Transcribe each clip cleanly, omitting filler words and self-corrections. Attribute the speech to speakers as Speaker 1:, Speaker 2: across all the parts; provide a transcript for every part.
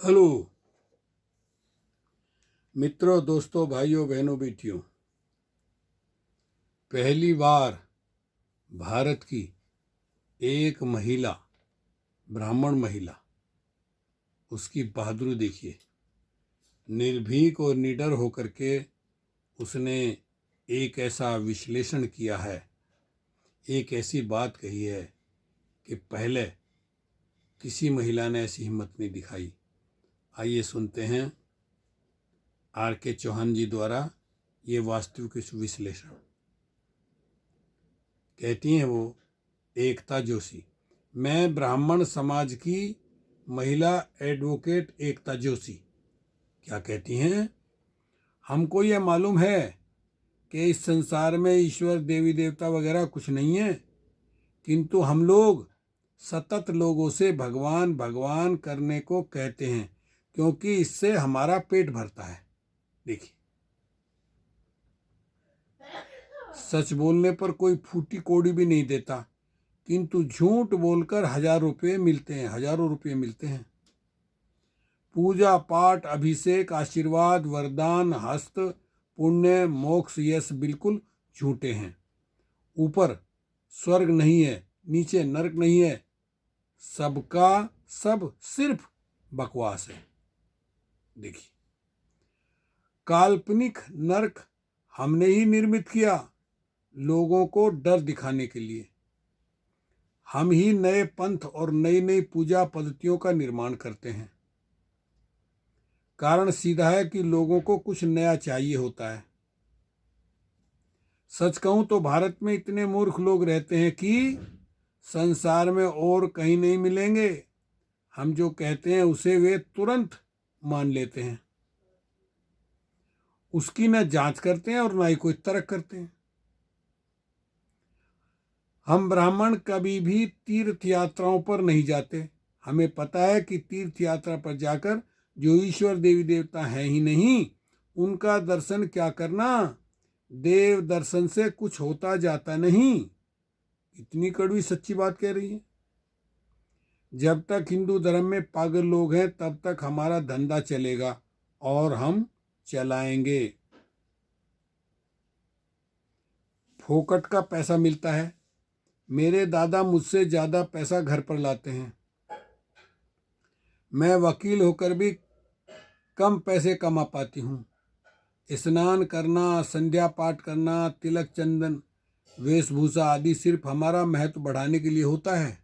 Speaker 1: Hello मित्रों, दोस्तों, भाइयों, बहनों, बेटियों। पहली बार भारत की एक महिला, ब्राह्मण महिला, उसकी बहादुरी देखिए। निर्भीक और निडर होकर के उसने एक ऐसा विश्लेषण किया है, एक ऐसी बात कही है कि पहले किसी महिला ने ऐसी हिम्मत नहीं दिखाई। आइए सुनते हैं R.K. चौहान जी द्वारा ये वास्तविक विश्लेषण। कहती हैं वो एकता जोशी। मैं ब्राह्मण समाज की महिला एडवोकेट एकता जोशी। क्या कहती हैं? हमको यह मालूम है कि इस संसार में ईश्वर, देवी देवता वगैरह कुछ नहीं है, किंतु हम लोग सतत लोगों से भगवान भगवान करने को कहते हैं, क्योंकि इससे हमारा पेट भरता है। देखिए, सच बोलने पर कोई फूटी कौड़ी भी नहीं देता, किंतु झूठ बोलकर हजारों रुपये मिलते हैं। पूजा पाठ, अभिषेक, आशीर्वाद, वरदान, हस्त, पुण्य, मोक्ष, यश बिल्कुल झूठे हैं। ऊपर स्वर्ग नहीं है, नीचे नरक नहीं है, सबका सब सिर्फ बकवास है। देखिए, काल्पनिक नरक हमने ही निर्मित किया, लोगों को डर दिखाने के लिए। हम ही नए पंथ और नई नई पूजा पद्धतियों का निर्माण करते हैं। कारण सीधा है कि लोगों को कुछ नया चाहिए होता है। सच कहूं तो भारत में इतने मूर्ख लोग रहते हैं कि संसार में और कहीं नहीं मिलेंगे। हम जो कहते हैं उसे वे तुरंत मान लेते हैं, उसकी न जांच करते हैं और ना ही कोई तर्क करते हैं। हम ब्राह्मण कभी भी तीर्थ यात्राओं पर नहीं जाते। हमें पता है कि तीर्थ यात्रा पर जाकर जो ईश्वर देवी देवता हैं ही नहीं, उनका दर्शन क्या करना। देव दर्शन से कुछ होता जाता नहीं। इतनी कड़वी सच्ची बात कह रही है। जब तक हिंदू धर्म में पागल लोग हैं, तब तक हमारा धंधा चलेगा और हम चलाएंगे। फोकट का पैसा मिलता है। मेरे दादा मुझसे ज़्यादा पैसा घर पर लाते हैं। मैं वकील होकर भी कम पैसे कमा पाती हूँ। स्नान करना, संध्या पाठ करना, तिलक चंदन, वेशभूषा आदि सिर्फ हमारा महत्व बढ़ाने के लिए होता है।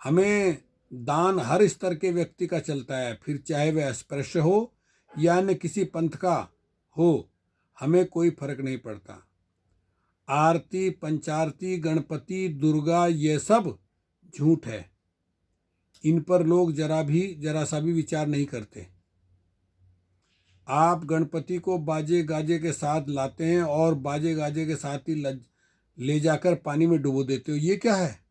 Speaker 1: हमें दान हर स्तर के व्यक्ति का चलता है, फिर चाहे वह अस्पृश्य हो या न किसी पंथ का हो, हमें कोई फर्क नहीं पड़ता। आरती, पंचारती, गणपति, दुर्गा, ये सब झूठ है। इन पर लोग जरा सा भी विचार नहीं करते। आप गणपति को बाजे गाजे के साथ लाते हैं और बाजे गाजे के साथ ही ले जाकर पानी में डुबो देते हो। ये क्या है?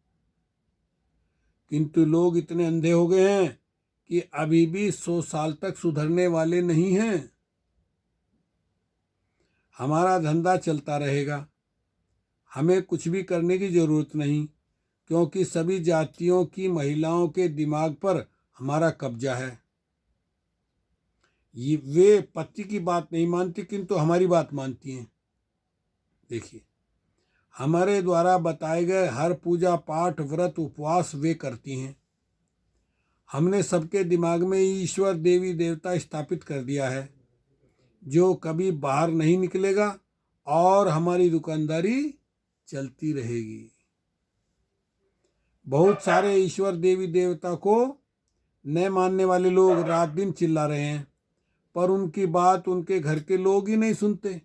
Speaker 1: किंतु लोग इतने अंधे हो गए हैं कि अभी भी 100 साल तक सुधरने वाले नहीं हैं। हमारा धंधा चलता रहेगा, हमें कुछ भी करने की जरूरत नहीं, क्योंकि सभी जातियों की महिलाओं के दिमाग पर हमारा कब्जा है। ये वे पति की बात नहीं मानती, किंतु हमारी बात मानती हैं। देखिए, हमारे द्वारा बताए गए हर पूजा पाठ, व्रत, उपवास वे करती हैं। हमने सबके दिमाग में ईश्वर, देवी देवता स्थापित कर दिया है, जो कभी बाहर नहीं निकलेगा और हमारी दुकानदारी चलती रहेगी। बहुत सारे ईश्वर देवी देवता को न मानने वाले लोग रात दिन चिल्ला रहे हैं, पर उनकी बात उनके घर के लोग ही नहीं सुनते।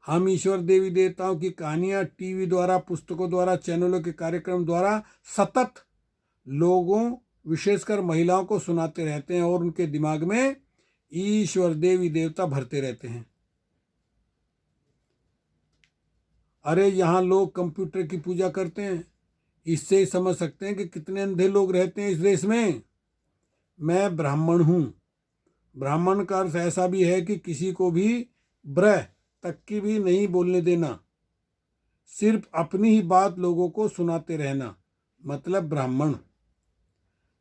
Speaker 1: हम ईश्वर देवी देवताओं की कहानियां टीवी द्वारा, पुस्तकों द्वारा, चैनलों के कार्यक्रम द्वारा सतत लोगों, विशेषकर महिलाओं को सुनाते रहते हैं और उनके दिमाग में ईश्वर देवी देवता भरते रहते हैं। अरे, यहाँ लोग कंप्यूटर की पूजा करते हैं। इससे ही समझ सकते हैं कि कितने अंधे लोग रहते हैं इस देश में। मैं ब्राह्मण हूँ। ब्राह्मण का अर्थ ऐसा भी है कि किसी को भी ब्रह तक की भी नहीं बोलने देना, सिर्फ अपनी ही बात लोगों को सुनाते रहना, मतलब ब्राह्मण।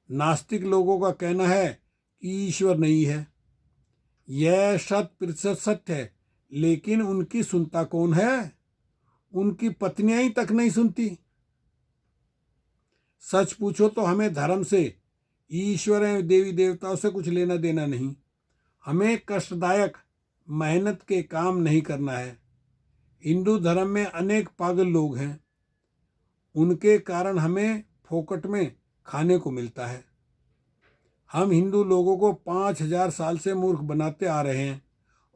Speaker 1: नास्तिक लोगों का कहना है कि ईश्वर नहीं है। यह 100% सत्य है, लेकिन उनकी सुनता कौन है? उनकी पत्नियां ही तक नहीं सुनती। सच पूछो तो हमें धर्म से, ईश्वर एवं देवी देवताओं से कुछ लेना देना नहीं। हमें कष्टदायक मेहनत के काम नहीं करना है। हिंदू धर्म में अनेक पागल लोग हैं, उनके कारण हमें फोकट में खाने को मिलता है। हम हिंदू लोगों को 5000 साल से मूर्ख बनाते आ रहे हैं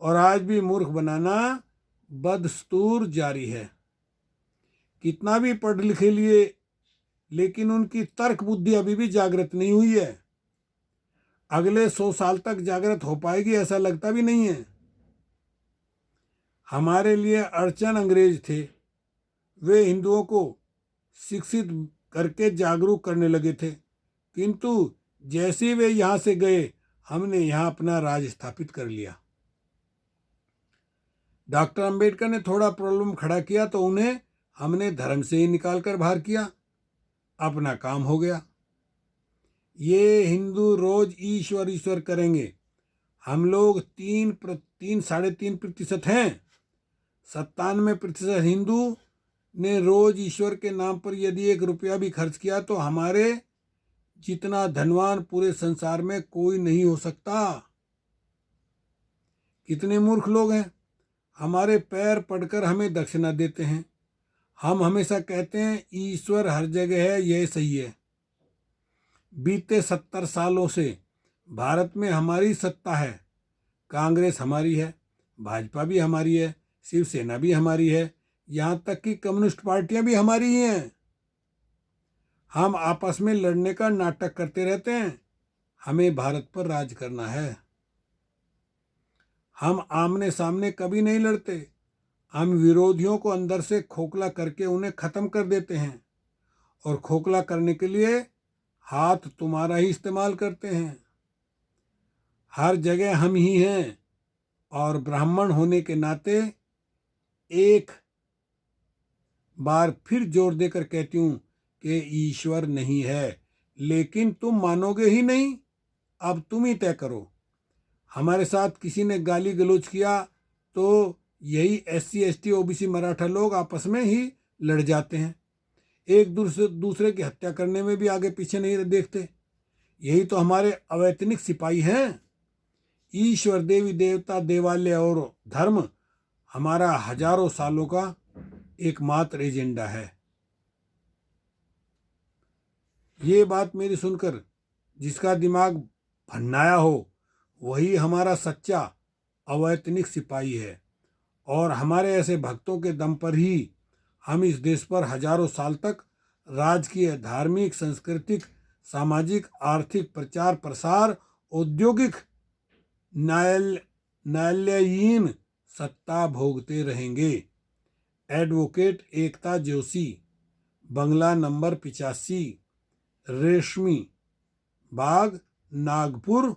Speaker 1: और आज भी मूर्ख बनाना बदस्तूर जारी है। कितना भी पढ़ लिखे लिए, लेकिन उनकी तर्क बुद्धि अभी भी जागृत नहीं हुई है। अगले 100 साल तक जागृत हो पाएगी ऐसा लगता भी नहीं है। हमारे लिए अड़चन अंग्रेज थे। वे हिंदुओं को शिक्षित करके जागरूक करने लगे थे, किंतु जैसे वे यहाँ से गए, हमने यहाँ अपना राज स्थापित कर लिया। डॉक्टर अंबेडकर ने थोड़ा प्रॉब्लम खड़ा किया तो उन्हें हमने धर्म से ही निकाल कर बाहर किया। अपना काम हो गया। ये हिंदू रोज ईश्वर ईश्वर करेंगे। हम लोग 3.5% हैं। 97% हिंदू ने रोज ईश्वर के नाम पर यदि 1 रुपया भी खर्च किया तो हमारे जितना धनवान पूरे संसार में कोई नहीं हो सकता। कितने मूर्ख लोग हैं, हमारे पैर पड़कर हमें दक्षिणा देते हैं। हम हमेशा कहते हैं ईश्वर हर जगह है, यह सही है। बीते 70 सालों से भारत में हमारी सत्ता है। कांग्रेस हमारी है, भाजपा भी हमारी है, शिवसेना भी हमारी है, यहाँ तक कि कम्युनिस्ट पार्टियां भी हमारी ही हैं। हम आपस में लड़ने का नाटक करते रहते हैं। हमें भारत पर राज करना है। हम आमने सामने कभी नहीं लड़ते। हम विरोधियों को अंदर से खोखला करके उन्हें खत्म कर देते हैं, और खोखला करने के लिए हाथ तुम्हारा ही इस्तेमाल करते हैं। हर जगह हम ही हैं, और ब्राह्मण होने के नाते एक बार फिर जोर देकर कहती हूँ कि ईश्वर नहीं है, लेकिन तुम मानोगे ही नहीं। अब तुम ही तय करो। हमारे साथ किसी ने गाली गलौज किया तो यही SC ST OBC मराठा लोग आपस में ही लड़ जाते हैं। एक दूसरे की हत्या करने में भी आगे पीछे नहीं देखते। यही तो हमारे अवैतनिक सिपाही हैं। ईश्वर, देवी देवता, देवालय और धर्म हमारा हजारों सालों का एकमात्र एजेंडा है। ये बात मेरी सुनकर जिसका दिमाग भन्नाया हो, वही हमारा सच्चा अवैतनिक सिपाही है, और हमारे ऐसे भक्तों के दम पर ही हम इस देश पर हजारों साल तक राजकीय, धार्मिक, सांस्कृतिक, सामाजिक, आर्थिक, प्रचार प्रसार, औद्योगिक, न्यायालयीन सत्ता भोगते रहेंगे। एडवोकेट एकता जोशी, बंगला नंबर 85, रेशमी बाग, नागपुर,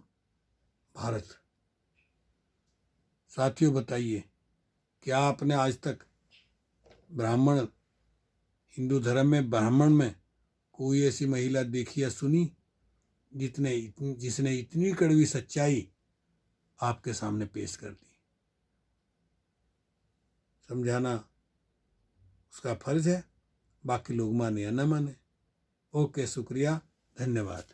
Speaker 1: भारत। साथियों, बताइए, क्या आपने आज तक हिंदू धर्म में ब्राह्मण में कोई ऐसी महिला देखी या सुनी जिसने इतनी कड़वी सच्चाई आपके सामने पेश कर दी? समझाना उसका फर्ज है, बाकी लोग माने या न माने। ओके, शुक्रिया, धन्यवाद।